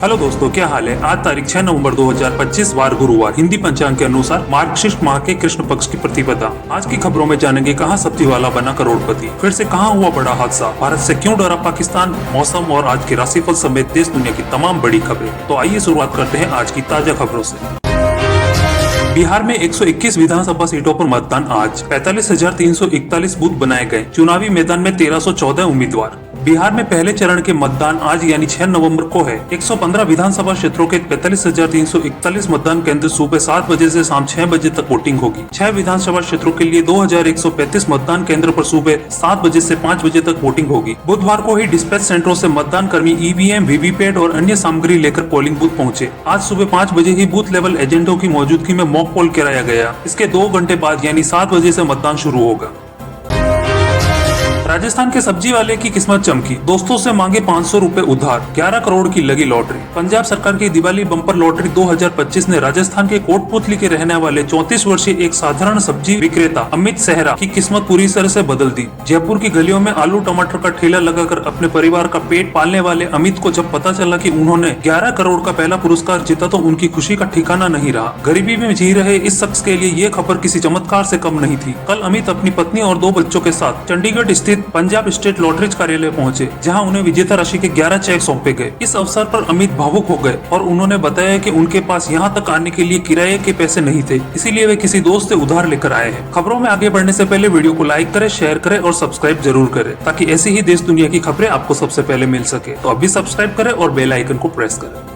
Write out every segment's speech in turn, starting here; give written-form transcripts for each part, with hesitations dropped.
Hello दोस्तों, क्या हाल है। आज तारीख 6 नवंबर 2025 वार गुरुवार। हिंदी पंचांग के अनुसार मार्गशीर्ष माह के कृष्ण पक्ष की प्रतिपदा। आज की खबरों में जानेंगे कहां सब्जी वाला बना करोड़पति, फिर से कहां हुआ बड़ा हादसा, भारत से क्यों डरा पाकिस्तान, मौसम और आज के राशिफल समेत देश दुनिया की तमाम बड़ी खबरें। तो आइए शुरुआत करते हैं आज की ताजा खबरों से। बिहार में 121 विधानसभा सीटों पर मतदान आज 45,341 बूथ बनाए गए। चुनावी मैदान में 1314 उम्मीदवार। बिहार में पहले चरण के मतदान आज यानी 6 नवंबर को है। 115 विधानसभा क्षेत्रों के 45,341 मतदान केंद्र सुबह 7 बजे से शाम 6 बजे तक वोटिंग होगी। 6 विधानसभा क्षेत्रों के लिए 2135 मतदान केंद्र पर सुबह 7 बजे से 5 बजे तक वोटिंग होगी। बुधवार को ही डिस्पैच सेंटरों से मतदान कर्मी ईवीएम, वीवीपैट और अन्य सामग्री लेकर पोलिंग बूथ पहुंचे। आज सुबह 5 बजे ही बूथ लेवल एजेंटों की मौजूदगी में मॉक पोल कराया गया। इसके 2 घंटे बाद यानी 7 बजे से मतदान शुरू होगा। राजस्थान के सब्जी वाले की किस्मत चमकी, दोस्तों से मांगे 500 रुपए उधार, 11 करोड़ की लगी लॉटरी। पंजाब सरकार की दिवाली बम्पर लॉटरी 2025 ने राजस्थान के कोटपुतली के रहने वाले 34 वर्षीय एक साधारण सब्जी विक्रेता अमित सेहरा की किस्मत पूरी तरह से बदल दी। जयपुर की गलियों में आलू टमाटर का ठेला लगाकर अपने परिवार का पेट पालने वाले अमित को जब पता चला कि उन्होंने 11 करोड़ का पहला पुरस्कार जीता तो उनकी खुशी का ठिकाना नहीं रहा। गरीबी में जी रहे इस शख्स के लिए ये खबर किसी चमत्कार से कम नहीं थी। कल अमित अपनी पत्नी और 2 बच्चों के साथ चंडीगढ़ स्थित पंजाब स्टेट लॉटरीज कार्यालय पहुंचे, जहां उन्हें विजेता राशि के 11 चेक सौंपे गए। इस अवसर पर अमित भावुक हो गए और उन्होंने बताया कि उनके पास यहां तक आने के लिए किराए के पैसे नहीं थे, इसीलिए वे किसी दोस्त से उधार लेकर आए हैं। खबरों में आगे बढ़ने से पहले वीडियो को लाइक करें, शेयर करें और सब्सक्राइब जरूर करें, ताकि ऐसी ही देश दुनिया की खबरें आपको सबसे पहले मिल सके। तो अभी सब्सक्राइब करें और बेल आइकन को प्रेस करें।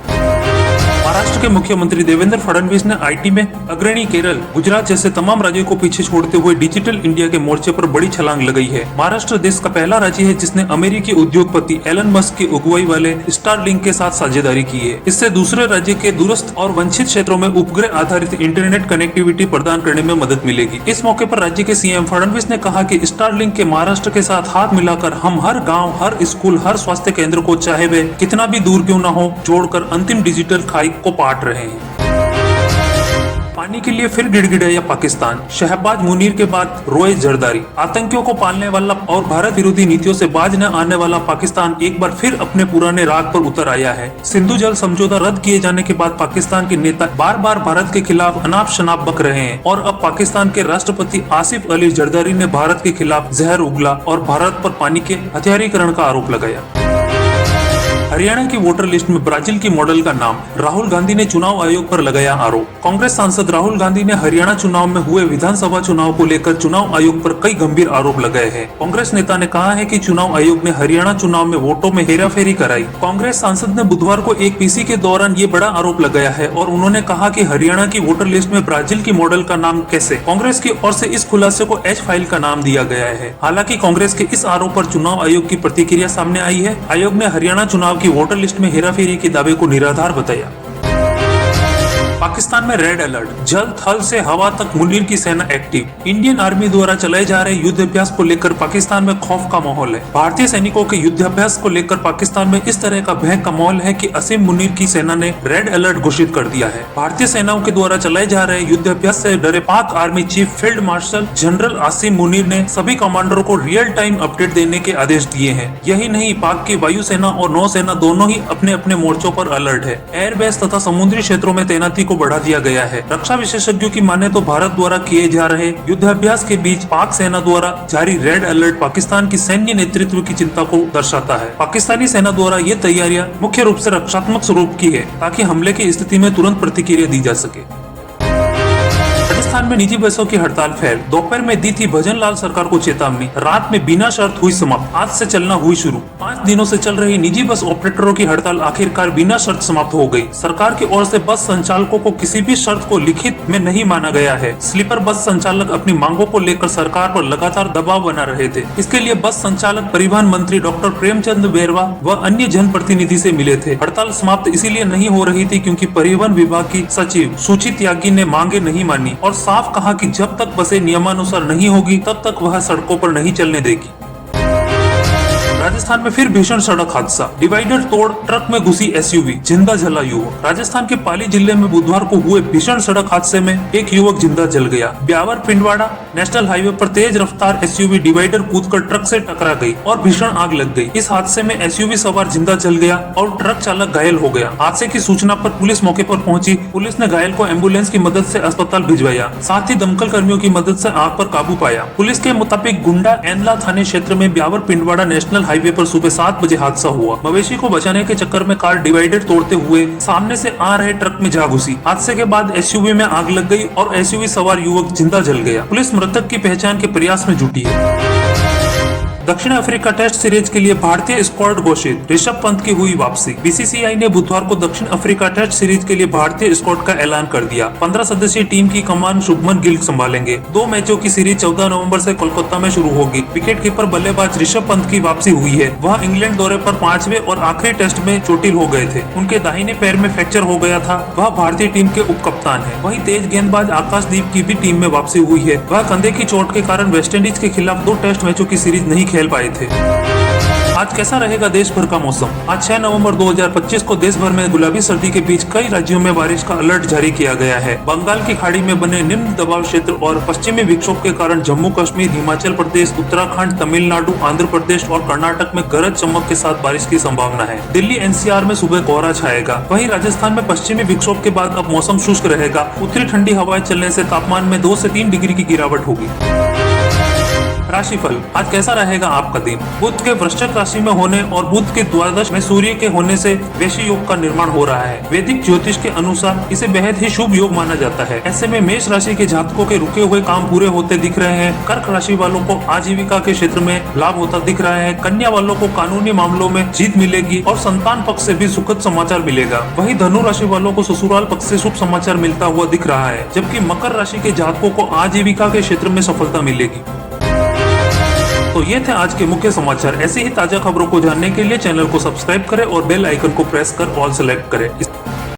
महाराष्ट्र के मुख्यमंत्री देवेंद्र फडणवीस ने आईटी में अग्रणी केरल, गुजरात जैसे तमाम राज्यों को पीछे छोड़ते हुए डिजिटल इंडिया के मोर्चे पर बड़ी छलांग लगाई है। महाराष्ट्र देश का पहला राज्य है जिसने अमेरिकी उद्योगपति एलन मस्क की अगुवाई वाले स्टारलिंक के साथ साझेदारी की है। इससे दूसरे राज्य के दूरस्थ और वंचित क्षेत्रों में उपग्रह आधारित इंटरनेट कनेक्टिविटी प्रदान करने में मदद मिलेगी। इस मौके पर राज्य के सीएम फडणवीस ने कहा कि स्टारलिंक के महाराष्ट्र के साथ हाथ मिलाकर हम हर गाँव, हर स्कूल, हर स्वास्थ्य केंद्र को, चाहे वे कितना भी दूर क्यों न हो, जोड़कर अंतिम डिजिटल खाई को पाट रहे हैं। पानी के लिए फिर गिड़गिड़ाया पाकिस्तान, शहबाज मुनीर के बाद रोए जरदारी। आतंकियों को पालने वाला और भारत विरोधी नीतियों से बाज न आने वाला पाकिस्तान एक बार फिर अपने पुराने राग पर उतर आया है। सिंधु जल समझौता रद्द किए जाने के बाद पाकिस्तान के नेता बार बार भारत के खिलाफ अनाप शनाप बक रहे हैं और अब पाकिस्तान के राष्ट्रपति आसिफ अली जरदारी ने भारत के खिलाफ जहर उगला और भारत पर पानी के हथियारीकरण का आरोप लगाया। हरियाणा की वोटर लिस्ट में ब्राजील की मॉडल का नाम, राहुल गांधी ने चुनाव आयोग पर लगाया आरोप। कांग्रेस सांसद राहुल गांधी ने हरियाणा चुनाव में हुए विधानसभा चुनाव को लेकर चुनाव आयोग पर कई गंभीर आरोप लगाए हैं। कांग्रेस नेता ने कहा है कि चुनाव आयोग ने हरियाणा चुनाव में वोटों में हेराफेरी कराई। कांग्रेस सांसद ने बुधवार को एक पीसी के दौरान ये बड़ा आरोप लगाया है और उन्होंने कहा कि हरियाणा की वोटर लिस्ट में ब्राजील की मॉडल का नाम कैसे। कांग्रेस की ओर से इस खुलासे को एच फाइल का नाम दिया गया है। हालांकि कांग्रेस के इस आरोप पर चुनाव आयोग की प्रतिक्रिया सामने आई है। आयोग ने हरियाणा चुनाव की वोटर लिस्ट में हेराफेरी के दावे को निराधार बताया। पाकिस्तान में रेड अलर्ट, जल थल से हवा तक मुनीर की सेना एक्टिव। इंडियन आर्मी द्वारा चलाए जा रहे युद्धाभ्यास को लेकर पाकिस्तान में खौफ का माहौल है। भारतीय सैनिकों के युद्धाभ्यास को लेकर पाकिस्तान में इस तरह का भय का माहौल है कि असीम मुनीर की सेना ने रेड अलर्ट घोषित कर दिया है। भारतीय सेनाओं के द्वारा चलाए जा रहे युद्धाभ्यास से डरे पाक army chief field marshal general Asim Munir ने सभी कमांडरों को रियल टाइम अपडेट देने के आदेश दिए हैं। यही नहीं, पाक की वायुसेना और नौसेना दोनों ही अपने अपने मोर्चों पर अलर्ट है। एयरबेस तथा समुद्री क्षेत्रों में तैनाती को बढ़ा दिया गया है। रक्षा विशेषज्ञों की माने तो भारत द्वारा किए जा रहे युद्धाभ्यास के बीच पाक सेना द्वारा जारी रेड अलर्ट पाकिस्तान की सैन्य नेतृत्व की चिंता को दर्शाता है। पाकिस्तानी सेना द्वारा ये तैयारियां मुख्य रूप से रक्षात्मक स्वरूप की है, ताकि हमले की स्थिति में तुरंत प्रतिक्रिया दी जा सके। राजस्थान में निजी बसों की हड़ताल फेल, दोपहर में दी थी भजन लाल सरकार को चेतावनी, रात में बिना शर्त हुई समाप्त। आज से चलना हुई शुरू। 5 दिनों से चल रही निजी बस ऑपरेटरों की हड़ताल आखिरकार बिना शर्त समाप्त हो गई। सरकार की ओर से बस संचालकों को किसी भी शर्त को लिखित में नहीं माना गया है। स्लीपर बस संचालक अपनी मांगों को लेकर सरकार पर लगातार दबाव बना रहे थे। इसके लिए बस संचालक परिवहन मंत्री डॉक्टर प्रेमचंद बेरवा व अन्य जनप्रतिनिधि से मिले थे। हड़ताल समाप्त इसीलिए नहीं हो रही थी क्योंकि परिवहन विभाग की सचिव सुची त्यागी ने मांगे नहीं मानी और साफ कहा कि जब तक बसें नियमानुसार नहीं होगी तब तक वह सड़कों पर नहीं चलने देगी। राजस्थान में फिर भीषण सड़क हादसा, डिवाइडर तोड़ ट्रक में घुसी एसयूवी, जिंदा जला युवक। राजस्थान के पाली जिले में बुधवार को हुए भीषण सड़क हादसे में एक युवक जिंदा जल गया। ब्यावर पिंडवाड़ा नेशनल हाईवे पर तेज रफ्तार एसयूवी डिवाइडर कूदकर ट्रक से टकरा गई और भीषण आग लग गई। इस हादसे में एसयूवी सवार जिंदा जल गया और ट्रक चालक घायल हो गया। हादसे की सूचना पर पुलिस मौके पर पहुंची। पुलिस ने घायल को एम्बुलेंस की मदद से अस्पताल भिजवाया, साथ ही दमकल कर्मियों की मदद से आग पर काबू पाया। पुलिस के मुताबिक गुंडा एनला थाने क्षेत्र में ब्यावर पिंडवाड़ा नेशनल हाईवे पर सुबह 7 बजे हादसा हुआ। मवेशी को बचाने के चक्कर में कार डिवाइडर तोड़ते हुए सामने से आ रहे ट्रक में जा घुसी। हादसे के बाद एसयूवी में आग लग गई और एसयूवी सवार युवक जिंदा जल गया। पुलिस मृतक की पहचान के प्रयास में जुटी है। दक्षिण अफ्रीका टेस्ट सीरीज के लिए भारतीय स्क्वाड घोषित, ऋषभ पंत की हुई वापसी। बीसीसीआई ने बुधवार को दक्षिण अफ्रीका टेस्ट सीरीज के लिए भारतीय स्क्वाड का ऐलान कर दिया। 15 सदस्यीय टीम की कमान शुभमन गिल संभालेंगे। 2 मैचों की सीरीज 14 नवंबर से कोलकाता में शुरू होगी। विकेट कीपर बल्लेबाज ऋषभ पंत की वापसी हुई है। वह इंग्लैंड दौरे पर 5वें और आखिरी टेस्ट में चोटिल हो गए थे। उनके दाहिने पैर में फ्रैक्चर हो गया था। वह भारतीय टीम के उप कप्तान है। वहीं तेज गेंदबाज आकाशदीप की भी टीम में वापसी हुई है। वह कंधे की चोट के कारण वेस्टइंडीज के खिलाफ 2 टेस्ट मैचों की सीरीज नहीं खेल पाए थे। आज कैसा रहेगा देश भर का मौसम? आज 6 नवंबर 2025 को देश भर में गुलाबी सर्दी के बीच कई राज्यों में बारिश का अलर्ट जारी किया गया है। बंगाल की खाड़ी में बने निम्न दबाव क्षेत्र और पश्चिमी विक्षोभ के कारण जम्मू कश्मीर, हिमाचल प्रदेश, उत्तराखंड, तमिलनाडु, आंध्र प्रदेश और कर्नाटक में गरज चमक के साथ बारिश की संभावना है। दिल्ली एनसीआर में सुबह कोहरा छाएगा। वहीं राजस्थान में पश्चिमी विक्षोभ के बाद अब मौसम शुष्क रहेगा। उत्तरी ठंडी हवाएं चलने से तापमान में 2 से 3 डिग्री की गिरावट होगी। राशिफल, आज कैसा रहेगा आपका दिन? बुध के वृश्चिक राशि में होने और बुध के द्वादश में सूर्य के होने से वैश्य योग का निर्माण हो रहा है। वैदिक ज्योतिष के अनुसार इसे बेहद ही शुभ योग माना जाता है। ऐसे में मेष राशि के जातकों के रुके हुए काम पूरे होते दिख रहे हैं। कर्क राशि वालों को आजीविका के क्षेत्र में लाभ होता दिख रहा है। कन्या वालों को कानूनी मामलों में जीत मिलेगी और संतान पक्ष से भी सुखद समाचार मिलेगा। वहीं धनु राशि वालों को ससुराल पक्ष से शुभ समाचार मिलता हुआ दिख रहा है, जबकि मकर राशि के जातकों को आजीविका के क्षेत्र में सफलता मिलेगी। तो ये थे आज के मुख्य समाचार। ऐसे ही ताजा खबरों को जानने के लिए चैनल को सब्सक्राइब करें और बेल आइकन को प्रेस कर ऑल सेलेक्ट करें।